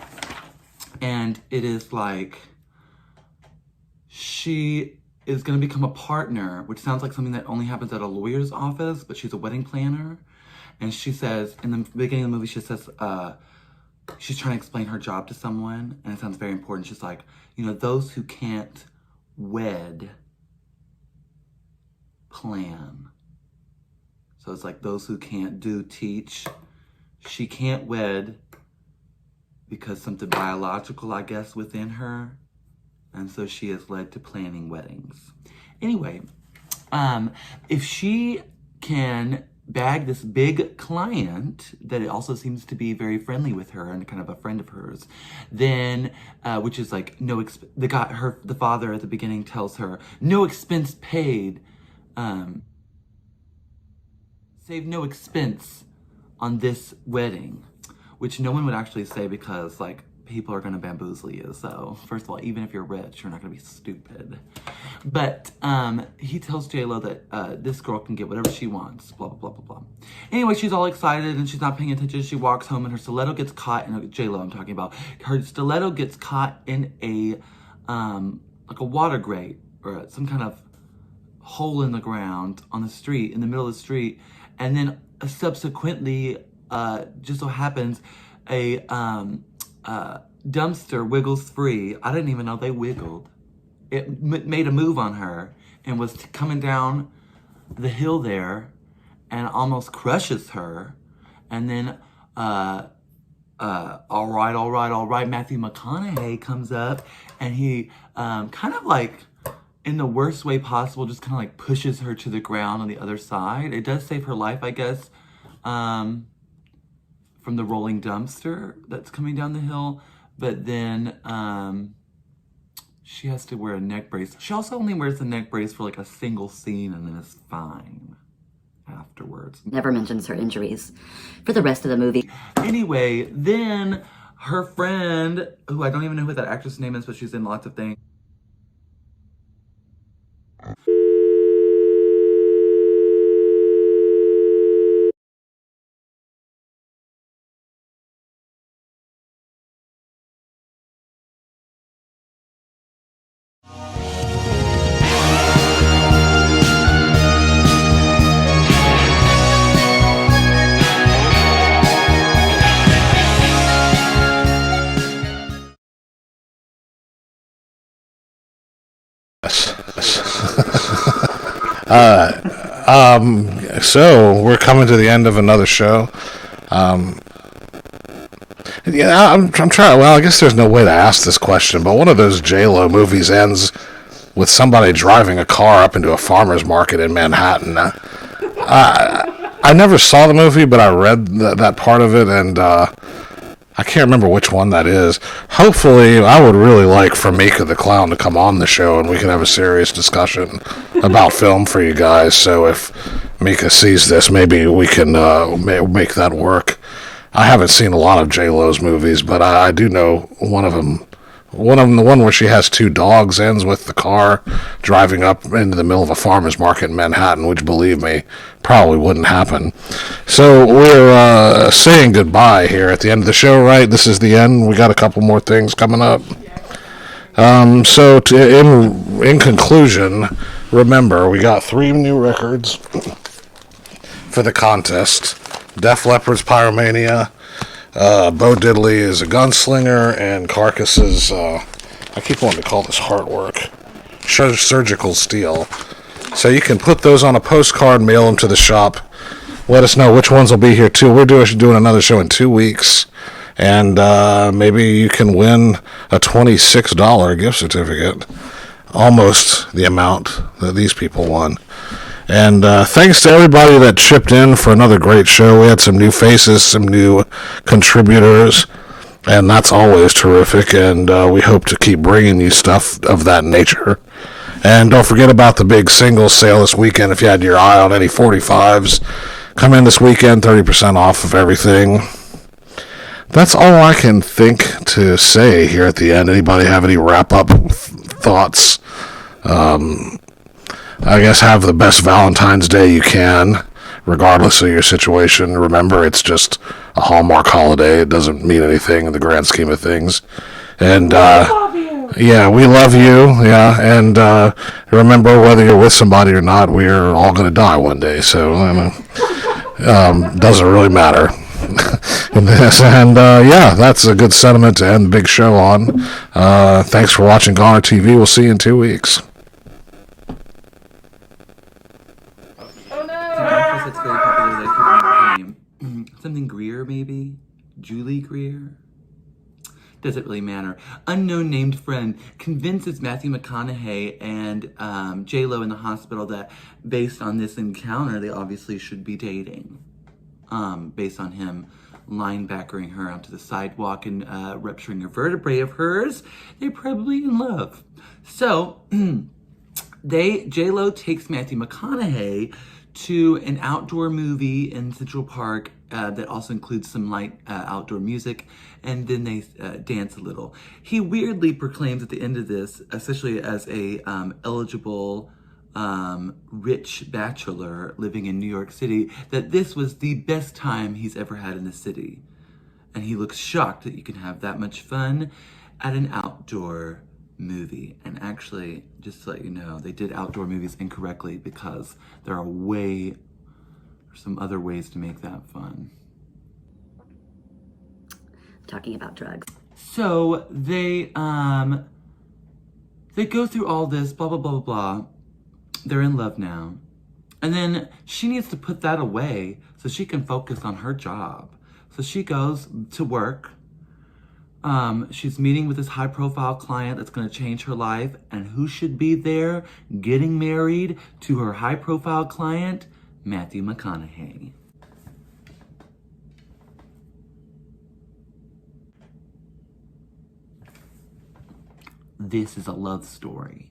and it is like she is going to become a partner, which sounds like something that only happens at a lawyer's office, but she's a wedding planner. And she says, in the beginning of the movie, she says, she's trying to explain her job to someone, and it sounds very important. She's like, you know, those who can't wed plan. So it's like those who can't do teach. She can't wed because something biological, I guess, within her. And so she is led to planning weddings. Anyway, if she can bag this big client that it also seems to be very friendly with her and kind of a friend of hers, then which is like the father at the beginning tells her no expense paid, save no expense on this wedding, which no one would actually say because like people are gonna bamboozle you. So first of all, even if you're rich, you're not gonna be stupid. But he tells J-Lo that this girl can get whatever she wants, blah, blah, blah, blah, blah. Anyway, she's all excited and she's not paying attention. She walks home and her stiletto gets caught in J-Lo I'm talking about. Her stiletto gets caught in a, like a water grate or some kind of hole in the ground on the street, in the middle of the street. And then subsequently, just so happens, a dumpster wiggles free. I didn't even know they wiggled. It made a move on her and was coming down the hill there and almost crushes her. And then, all right, Matthew McConaughey comes up and he kind of like, in the worst way possible, just kind of like pushes her to the ground on the other side. It does save her life, I guess, from the rolling dumpster that's coming down the hill, but then she has to wear a neck brace. She also only wears a neck brace for like a single scene and then is fine afterwards. Never mentions her injuries for the rest of the movie. Anyway, then her friend, who I don't even know who that actress' name is, but she's in lots of things. So we're coming to the end of another show. Yeah, I'm trying. Well, I guess there's no way to ask this question, but one of those J-Lo movies ends with somebody driving a car up into a farmer's market in Manhattan. I never saw the movie, but I read that part of it, and I can't remember which one that is. Hopefully, I would really like for Meeka the Clown to come on the show, and we can have a serious discussion about film for you guys. So if Meeka sees this, maybe we can make that work. I haven't seen a lot of J-Lo's movies, but I do know one of them. One of them, the one where she has two dogs, ends with the car driving up into the middle of a farmer's market in Manhattan, which, believe me, probably wouldn't happen. So we're saying goodbye here at the end of the show, right? This is the end. We got a couple more things coming up. So in conclusion, remember, we got 3 new records for the contest. Def Leppard's Pyromania, Bo Diddley is a gunslinger, and Carcass's, I keep wanting to call this Heartwork, Surgical Steel. So you can put those on a postcard, mail them to the shop. Let us know which ones will be here too. We're doing another show in 2 weeks, and maybe you can win a $26 gift certificate, almost the amount that these people won. And thanks to everybody that chipped in for another great show. We had some new faces, some new contributors, and that's always terrific. And we hope to keep bringing you stuff of that nature. And don't forget about the big singles sale this weekend. If you had your eye on any 45s, come in this weekend, 30% off of everything. That's all I can think to say here at the end. Anybody have any wrap-up thoughts? I guess have the best Valentine's Day you can, regardless of your situation. Remember, it's just a Hallmark holiday. It doesn't mean anything in the grand scheme of things. And yeah, we love you. Yeah, and remember, whether you're with somebody or not, we're all going to die one day. So doesn't really matter. And yeah, that's a good sentiment to end the big show on. Thanks for watching GonerTV. We'll see you in 2 weeks. That's very popular, that could be name. Something Greer, maybe? Julie Greer? Doesn't really matter. Unknown named friend convinces Matthew McConaughey and J-Lo in the hospital that based on this encounter, they obviously should be dating. Based on him linebackering her onto the sidewalk and rupturing a vertebrae of hers, they're probably in love. So, J-Lo takes Matthew McConaughey to an outdoor movie in Central Park that also includes some light outdoor music, and then they dance a little. He weirdly proclaims at the end of this, especially as a eligible rich bachelor living in New York City, that this was the best time he's ever had in the city. And he looks shocked that you can have that much fun at an outdoor movie. And actually, just to let you know, they did outdoor movies incorrectly because there are some other ways to make that fun. Talking about drugs. So they go through all this, blah, blah, blah, blah, blah. They're in love now. And then she needs to put that away so she can focus on her job. So she goes to work. She's meeting with this high-profile client that's going to change her life. And who should be there getting married to her high-profile client? Matthew McConaughey. this is a love story.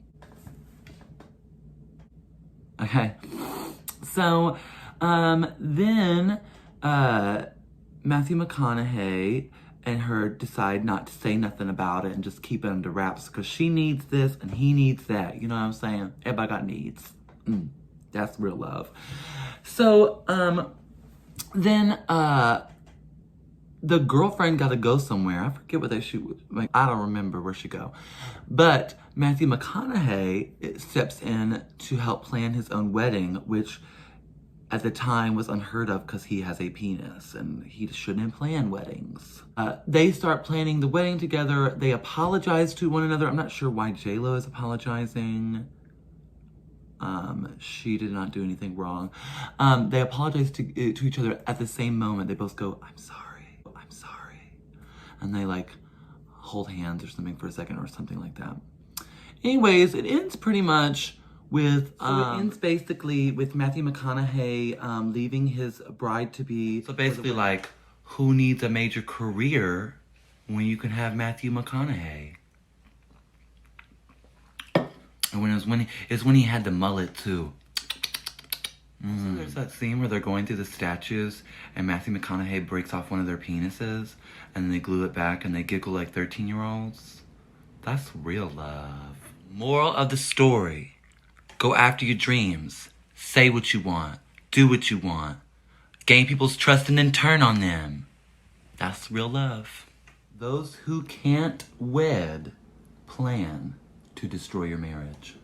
Okay, so then Matthew McConaughey and her decide not to say nothing about it and just keep it under wraps because she needs this and he needs that. You know what I'm saying? Everybody got needs. That's real love. So then the girlfriend got to go somewhere. I forget what they shoot. Like, I don't remember where she go. But Matthew McConaughey steps in to help plan his own wedding, which at the time was unheard of because he has a penis and he shouldn't plan weddings. They start planning the wedding together. They apologize to one another. I'm not sure why J-Lo is apologizing. She did not do anything wrong. They apologize to each other at the same moment. They both go, I'm sorry. And they like hold hands or something for a second or something like that. Anyways, it ends pretty much with, it ends basically with Matthew McConaughey leaving his bride-to-be. So basically like, who needs a major career when you can have Matthew McConaughey? And it's when he had the mullet too. So there's that scene where they're going through the statues and Matthew McConaughey breaks off one of their penises and they glue it back and they giggle like 13-year-olds. That's real love. Moral of the story. Go after your dreams. Say what you want. Do what you want. Gain people's trust and then turn on them. That's real love. Those who can't wed plan to destroy your marriage.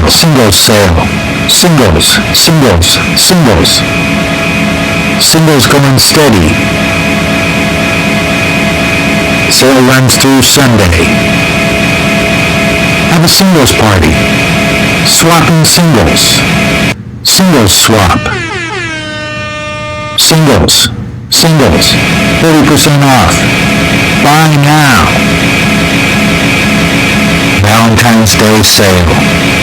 Singles sale. Singles. Singles going steady. Sale runs through Sunday. Have a singles party. Swapping singles. Singles swap. Singles. 30% off. Buy now. Valentine's Day sale.